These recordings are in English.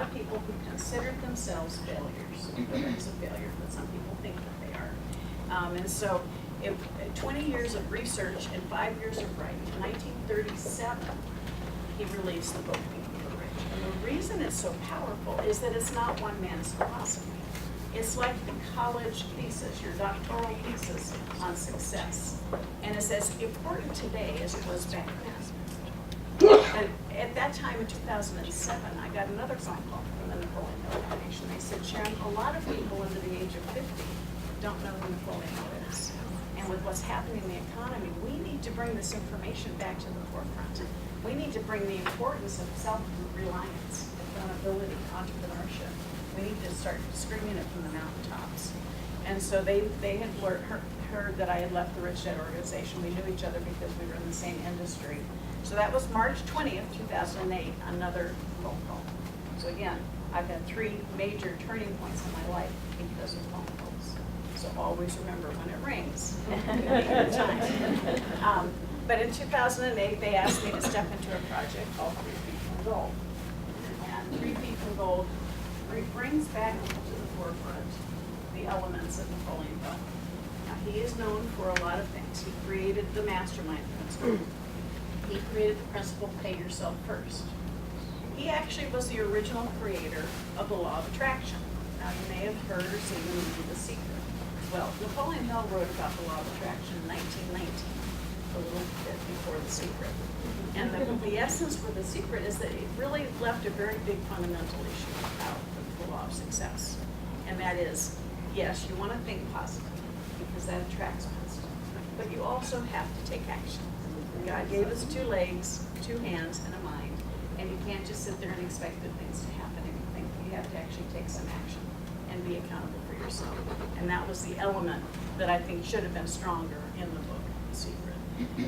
of people who considered themselves failures. It's a failure, but some people think that they are. And so, 20 years of research and 5 years of writing, in 1937, he released the book Think and Grow Rich. And the reason it's so powerful is that it's not one man's philosophy. It's like the college thesis, your doctoral thesis on success. And it's as important today as it was back then. And at that time in 2007, I got another phone call from the Napoleon Hill Foundation. They said, Sharon, a lot of people under the age of 50 don't know who Napoleon Hill is. And with what's happening in the economy, we need to bring this information back to the forefront. We need to bring the importance of self-reliance, accountability, entrepreneurship. We need to start screaming it from the mountaintops. And so they had heard that I had left the Rich Dad organization. We knew each other because we were in the same industry. So that was March 20th, 2008, another phone call. So again, I've had 3 major turning points in my life because of phone calls. So always remember when it rings. But in 2008, they asked me to step into a project called 3 Feet from Gold. And 3 Feet from Gold brings back to the forefront the elements of Napoleon Hill. Now, he is known for a lot of things. He created the mastermind principle. He created the principle, pay yourself first. He actually was the original creator of the law of attraction. Now, you may have heard or seen the movie The Secret. Well, Napoleon Hill wrote about the law of attraction in 1919, a little bit before The Secret. And the essence for The Secret is that it really left a very big fundamental issue out of the law of success. And that is, yes, you want to think positively because that attracts positive, but you also have to take action. God gave us 2 legs, 2 hands, and a mind, and you can't just sit there and expect good things to happen. You have to actually take some action and be accountable for yourself. And that was the element that I think should have been stronger in the book, The Secret.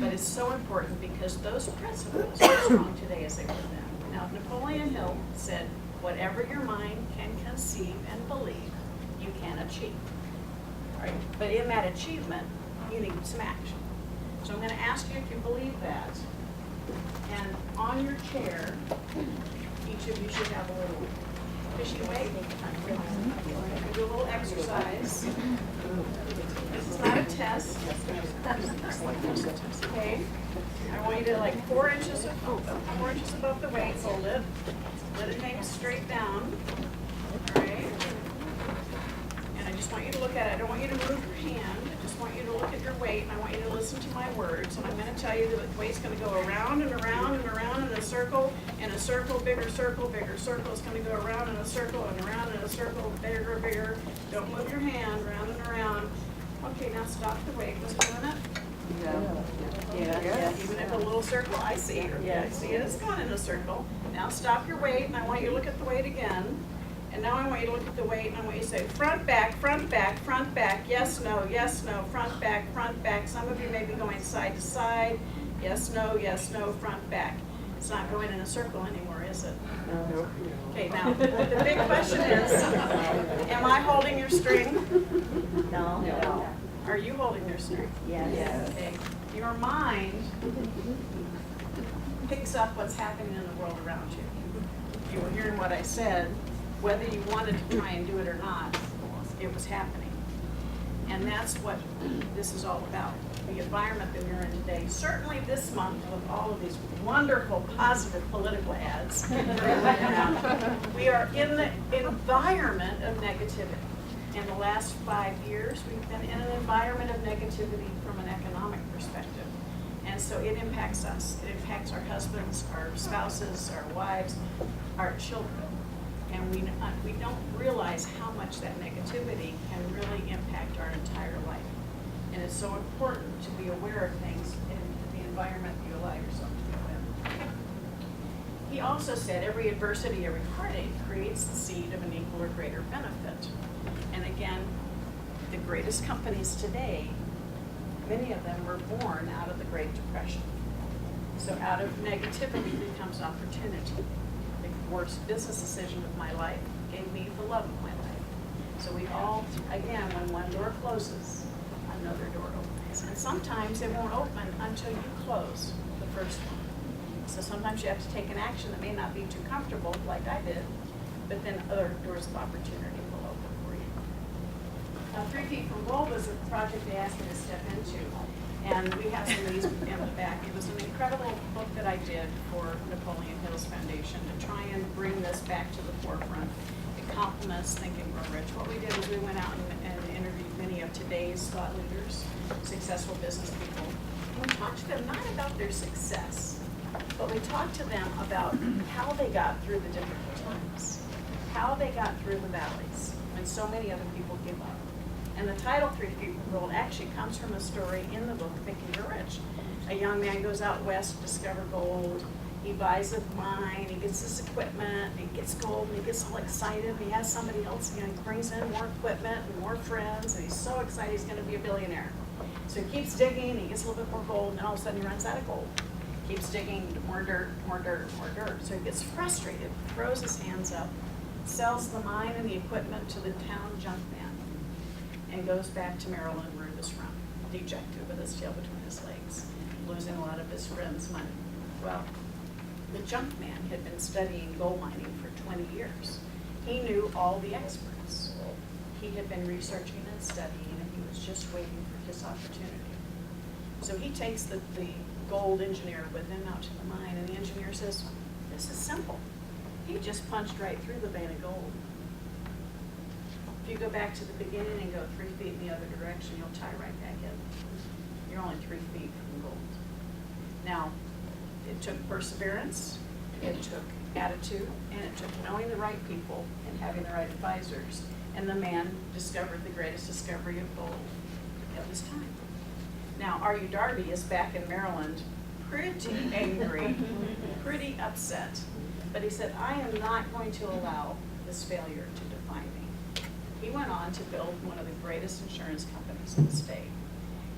But it's so important because those principles are strong today as they were then. Now, Napoleon Hill said, whatever your mind can conceive and believe, you can achieve. Right? But in that achievement, you need some action. So I'm going to ask you if you believe that. And on your chair, each of you should have a little fishy weight. Do a little exercise. This is not a test. Okay. I want you to like 4 inches above the weight. Hold it. Let it hang straight down. All right. And I just want you to look at it. I don't want you to move your hand. I just want you to look at your weight, and I want you to listen to my words. And I'm going to tell you that the weight's going to go around and around and around in a circle, bigger circle, bigger circle. It's going to go around in a circle and around in a circle, bigger, bigger. Don't move your hand, round and around. Okay, now stop the weight. Was it doing it? Yeah. Even if a little circle, I see it. Yeah, I see it. It's going in a circle. Now stop your weight, and I want you to look at the weight again. And now I want you to look at the weight, and I want you to say front, back, front, back, front, back, yes, no, front, back, front, back. Some of you may be going side to side, yes, no, front, back. It's not going in a circle anymore, is it? No. Okay, now, the big question is, am I holding your string? No. Are you holding your string? Yes. Okay. Your mind picks up what's happening in the world around you. You were hearing what I said. Whether you wanted to try and do it or not, it was happening. And that's what this is all about, the environment that we're in today. Certainly this month, with all of these wonderful, positive political ads, we are in the environment of negativity. In the last 5 years, we've been in an environment of negativity from an economic perspective. And so it impacts us. It impacts our husbands, our spouses, our wives, our children. And we don't realize how much that negativity can really impact our entire life. And it's so important to be aware of things in the environment you allow yourself to go in. He also said every adversity, every heartache creates the seed of an equal or greater benefit. And again, the greatest companies today, many of them were born out of the Great Depression. So out of negativity becomes opportunity. The worst business decision of my life gave me the love of my life. So we all, again, when one door closes, another door opens. And sometimes it won't open until you close the first one. So sometimes you have to take an action that may not be too comfortable, like I did, but then other doors of opportunity will open for you. Now, 3 Feet from Gold was a project they asked me to step into, and we have some of these in the back. It was an incredible book that I did for Napoleon Hill's Foundation to try and bring this back to the forefront. It complements Think and Grow Rich. What we did is we went out and interviewed many of today's thought leaders, successful business people. And we talked to them not about their success, but we talked to them about how they got through the difficult times, how they got through the valleys when so many other people give up. And the title 3 Feet from Gold actually comes from a story in the book Think and Grow Rich. A young man goes out west to discover gold. He buys a mine, he gets this equipment, he gets gold, and he gets all excited. He has somebody else, he brings in more equipment and more friends, and he's so excited he's going to be a billionaire. So he keeps digging, he gets a little bit more gold, and then all of a sudden he runs out of gold. Keeps digging, more dirt, more dirt, more dirt. So he gets frustrated, throws his hands up, sells the mine and the equipment to the town junk man, and goes back to Maryland where he was from, dejected with his tail between his legs, losing a lot of his friends' money. Well, the junk man had been studying gold mining for 20 years. He knew all the experts. He had been researching and studying, and he was just waiting for his opportunity. So he takes the gold engineer with him out to the mine, and the engineer says, "This is simple. He just punched right through the vein of gold. If you go back to the beginning and go 3 feet in the other direction, you'll tie right back in. You're only 3 feet from gold." Now, it took perseverance, it took attitude, and it took knowing the right people and having the right advisors. And the man discovered the greatest discovery of gold of his time. Now, R.U. Darby is back in Maryland, pretty angry, pretty upset. But he said, "I am not going to allow this failure to define me." He went on to build one of the greatest insurance companies in the state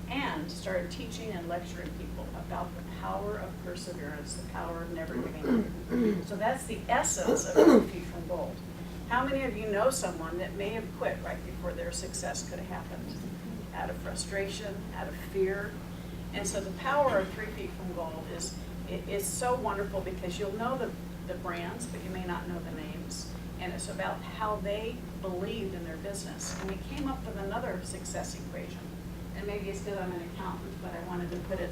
and started teaching and lecturing people about the power of perseverance, the power of never giving up. So that's the essence of 3 Feet from Gold. How many of you know someone that may have quit right before their success could have happened? Out of frustration, out of fear. And so the power of 3 Feet from Gold is so wonderful because you'll know the brands, but you may not know the names. And it's about how they believed in their business. And we came up with another success equation. And maybe it's because I'm an accountant, but I wanted to put it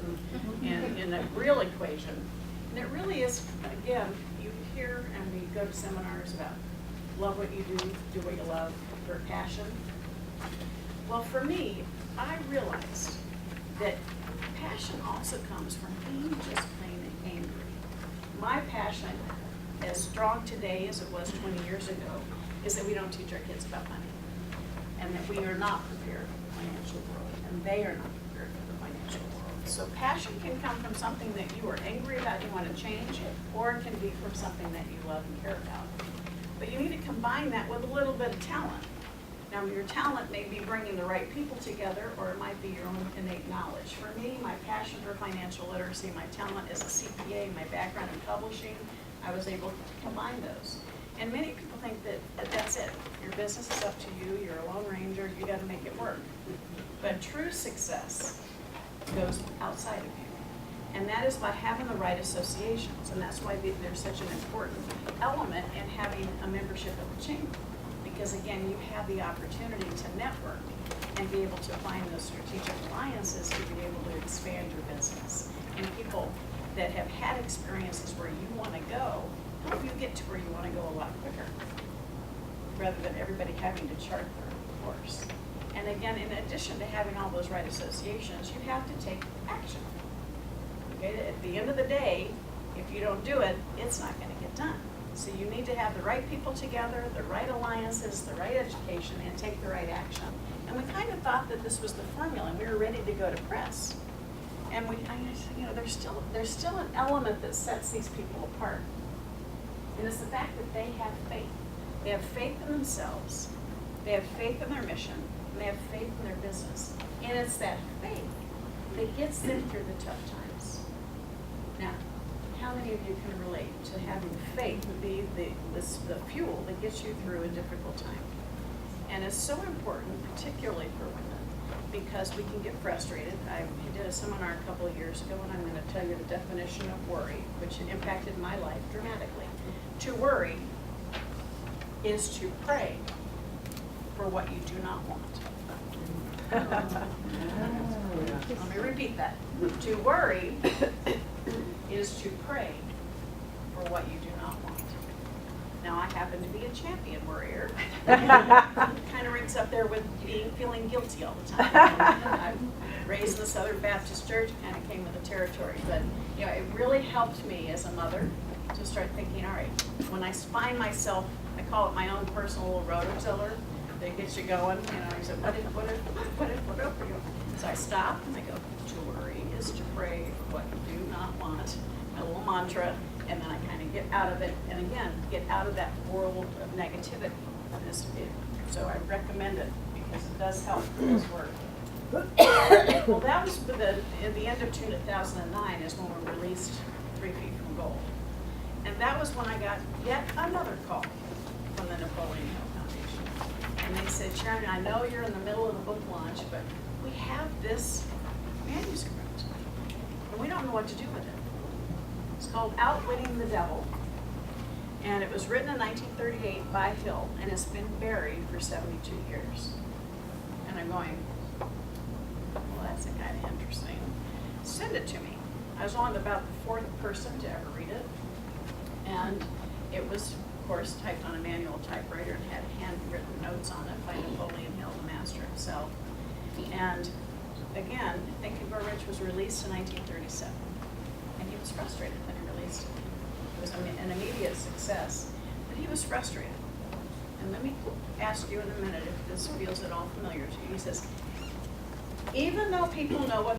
in a real equation. And it really is, again, you hear and we go to seminars about love what you do what you love, for passion. Well, for me, I realized that passion also comes from being just plain angry. My passion, as strong today as it was 20 years ago, is that we don't teach our kids about money, and that we are not prepared for the financial world, and they are not prepared for the financial world. So passion can come from something that you are angry about, you want to change, or it can be from something that you love and care about. But you need to combine that with a little bit of talent. Now, your talent may be bringing the right people together, or it might be your own innate knowledge. For me, my passion for financial literacy, my talent as a CPA, my background in publishing, I was able to combine those. And many people think that that's it. Your business is up to you, you're a lone ranger, you got to make it work. But true success goes outside of you. And that is by having the right associations. And that's why there's such an important element in having a membership of the chamber. Because again, you have the opportunity to network and be able to find those strategic alliances to be able to expand your business. And people that have had experiences where you want to go help you get to where you want to go a lot quicker, rather than everybody having to chart their course. And again, in addition to having all those right associations, you have to take action. Okay? At the end of the day, if you don't do it, it's not going to get done. So you need to have the right people together, the right alliances, the right education, and take the right action. And we kind of thought that this was the formula, and we were ready to go to press. And there's still an element that sets these people apart. And it's the fact that they have faith. They have faith in themselves. They have faith in their mission. And they have faith in their business. And it's that faith that gets them through the tough times. Now, how many of you can relate to having faith be the fuel that gets you through a difficult time? And it's so important, particularly for women, because we can get frustrated. I did a seminar a couple of years ago, and I'm going to tell you the definition of worry, which impacted my life dramatically. To worry is to pray for what you do not want. Let me repeat that. To worry is to pray for what you do not want. Now, I happen to be a champion worrier. Kind of ranks up there with feeling guilty all the time. I'm raised in the Southern Baptist Church, kind of came with the territory. But you know, it really helped me as a mother to start thinking, all right, when I find myself, I call it my own personal little rototiller that gets you going. You know, I said, what for you? So I stop and I go, to worry is to pray for what you do not want. A little mantra, and then I kind of get out of it, and again, get out of that world of negativity. So I recommend it because it does help. It does work. Well, that was at the end of 2009 is when we released 3 Feet from Gold. And that was when I got yet another call from the Napoleon Hill Foundation. And they said, Sharon, I know you're in the middle of the book launch, but we have this manuscript, and we don't know what to do with it. It's called Outwitting the Devil, and it was written in 1938 by Hill, and it's been buried for 72 years. And I'm going, well, that's kind of interesting. Send it to me. I was on about the 4th person to ever read it, and it was, of course, typed on a manual typewriter and had handwritten notes on it by Napoleon Hill, the master himself. And again, Think and Grow Rich was released in 1937. And he was frustrated when he released it. It was an immediate success, but he was frustrated. And let me ask you in a minute if this feels at all familiar to you. He says, even though people know what